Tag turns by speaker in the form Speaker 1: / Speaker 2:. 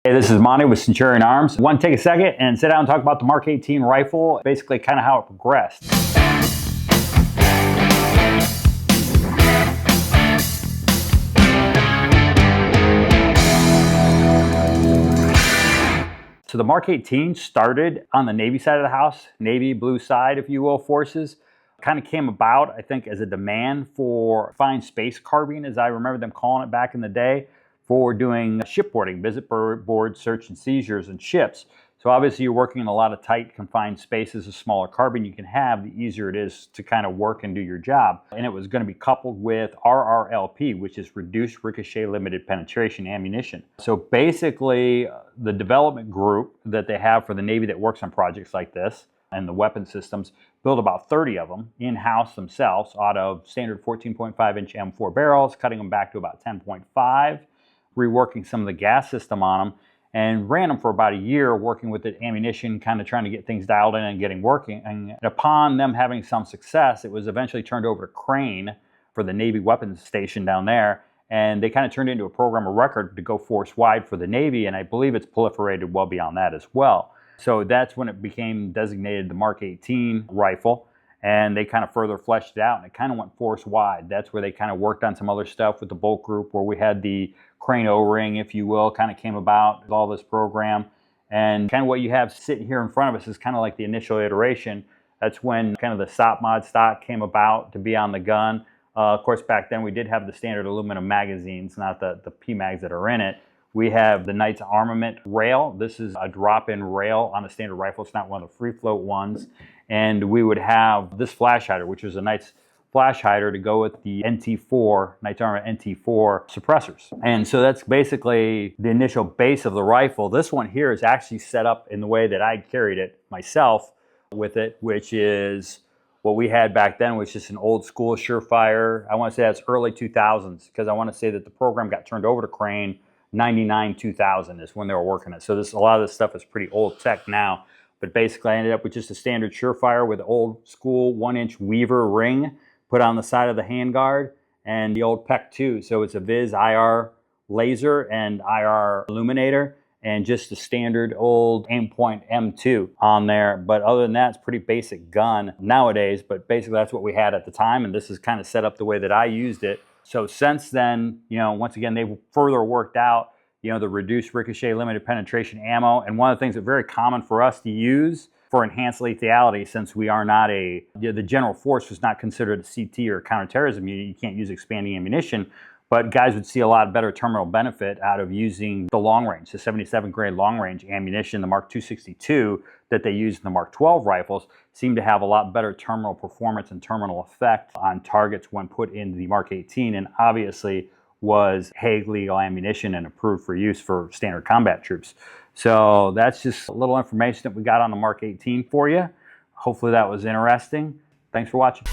Speaker 1: Hey, this is Monty with Centurion Arms. I want to take a second and sit down and talk about the MK18 rifle, basically kind of how it progressed. So the MK18 started on the Navy side of the house, Navy blue side, if you will, forces. Kind of came about, I think, as a demand for fine space carbine, as I remember them calling it back in the day, for doing shipboarding, visit board search and seizures and ships. So obviously you're working in a lot of tight confined spaces. The smaller carbine you can have, the easier it is to kind of work and do your job. And it was going to be coupled with RRLP, which is reduced ricochet limited penetration ammunition. So basically the development group that they have for the Navy that works on projects like this and the weapon systems build about 30 of them in-house themselves out of standard 14.5 inch M4 barrels, cutting them back to about 10.5, reworking some of the gas system on them, and ran them for about a year working with the ammunition, kind of trying to get things dialed in and getting working. And upon them having some success, it was eventually turned over to Crane for the Navy weapons station down there. And they kind of turned into a program of record to go force-wide for the Navy, and I believe it's proliferated well beyond that as well. So that's when it became designated the MK18 rifle, and they kind of further fleshed it out, and it kind of went force-wide. That's where they kind of worked on some other stuff with the Bolt Group, where we had the Crane O-ring, if you will, kind of came about with all this program. And kind of what you have sitting here in front of us is kind of like the initial iteration. That's when kind of the SOP mod stock came about to be on the gun. Of course, back then we did have the standard aluminum magazines, not the PMags that are in it. We have the Knight's Armament rail. This is a drop-in rail on a standard rifle. It's not one of the free float ones. And we would have this flash hider, which was a Knight's flash hider to go with the NT4, Knight's Armament NT4 suppressors. And so that's basically the initial base of the rifle. This one here is actually set up in the way that I carried it myself with it, which is what we had back then, was just an old school Surefire. I want to say that's early 2000s, because I want to say that the program got turned over to Crane 99, 2000 is when they were working it. So a lot of this stuff is pretty old tech now. But basically I ended up with just a standard Surefire with old school 1-inch Weaver ring put on the side of the handguard, and the old PEC 2. So it's a Viz IR laser and IR illuminator, and just a standard old Aimpoint M2 on there. But other than that, it's pretty basic gun nowadays, but basically that's what we had at the time, and this is kind of set up the way that I used it. So since then, once again, they've further worked out, the reduced ricochet limited penetration ammo. And one of the things that's very common for us to use for enhanced lethality, since we are not the general force was not considered a CT or counterterrorism unit, you can't use expanding ammunition, but guys would see a lot better terminal benefit out of using the long range, the 77 grade long range ammunition, the Mark 262 that they use in the Mark 12 rifles, seem to have a lot better terminal performance and terminal effect on targets when put into the MK18, and obviously was Hague legal ammunition and approved for use for standard combat troops. So that's just a little information that we got on the MK18 for you. Hopefully that was interesting. Thanks for watching.